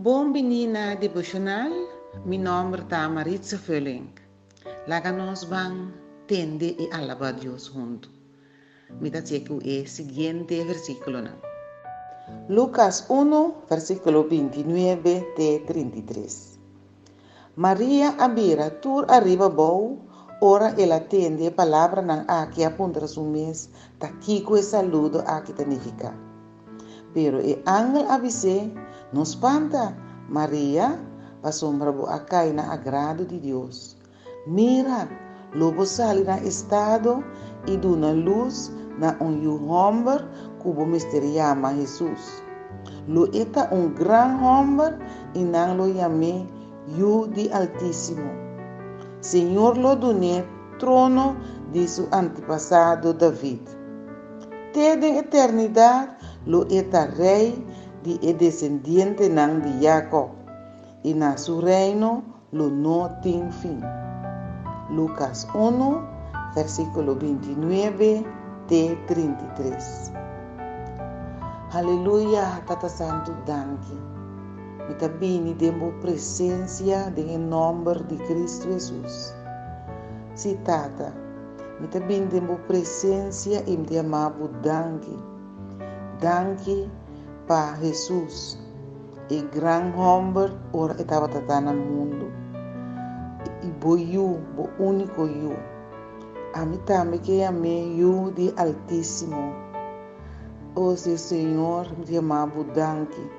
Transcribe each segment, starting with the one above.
Bom menina devocional, meu nome é Maritza Völling. Laga nós vamos tender e alabar Deus junto. Me dá que o seguinte versículo. Lucas 1, versículo 29 até 33. Maria abira tur arriba bom, ora ela tende a palavra na aqui aponta su mês, ta kiko e saludo aqui tanifica. Pero e ángel avise, não espanta, Maria, a sombra bo acai na agrado de Deus. Mira, lobo sali na estado e do na luz na homem cubo misteriama Jesus. Lo eta gran homem e não lo yame yu di Altíssimo. Senhor lo dune trono de su antepassado David. Desde eternidade lo eta rei de descendiente nang de Jacob, e na su reino lo no tem fim. Lucas 1, versículo 29 até 33. Aleluia, Tata Santo, danke. Mita bini demo presença de nome de Cristo Jesus. Si Tata, mita bini demo presença e me amabo danke. Danke para Jesus, e gran homem ora estava tratando no mundo. E boiu, bo único eu. A mim também que amei eu de Altíssimo. O Senhor, me amabo danke.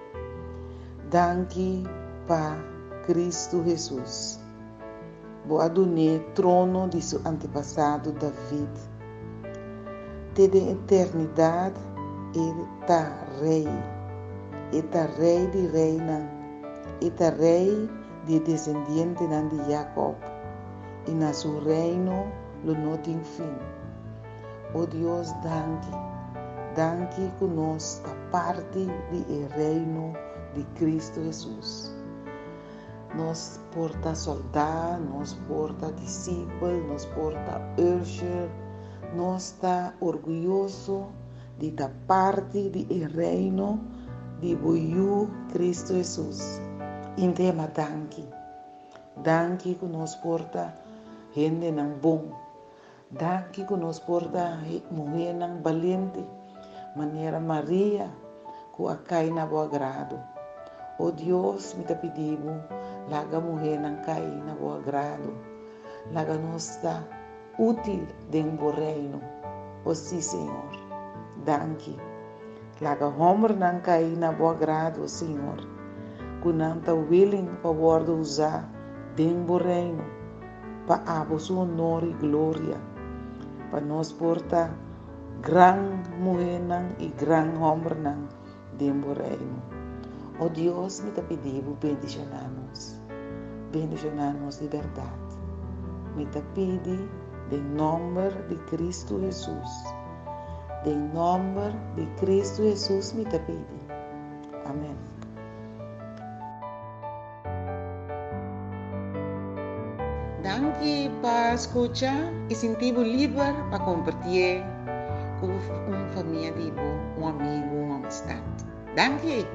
Danke para Cristo Jesus. Bo adune trono de seu antepassado David. Desde a eternidade, ele está rei. Eta rei de reina, eta rei de descendiente de Jacob, e na seu reino lo não tem fim. Oh Deus, danke conosco a parte do reino de Cristo Jesus. Nós porta soldado, nós porta discípulo, nós porta urger, nós está orgulhoso de da parte do reino de boiu Cristo Jesus. Indema danke. Danke que nos porta gente nang bom. Danke que nos porta mulher nang valente. Maneira Maria, que acai na boa agrado. Oh Deus, me te pedimos, laga mulher nang cai na boa agrado. Laga nos está útil dentro do reino. Oh sim, Senhor. Danke. Laga homer nang cai na boa agrado, Senhor. Kunang ta willing para usar dentro do reino, para abo su honor e glória, para nós porta gran mulher nang e gran homer nang dentro do reino. Oh Deus, me te pedimos bendicionar-nos de verdade. Me te pedi em nome de Cristo Jesus. Em nome de Cristo Jesus me te pedi. Amém. Danke para escuchar e sentir livre para compartilhar com uma família, um amigo, uma amistade. Danke.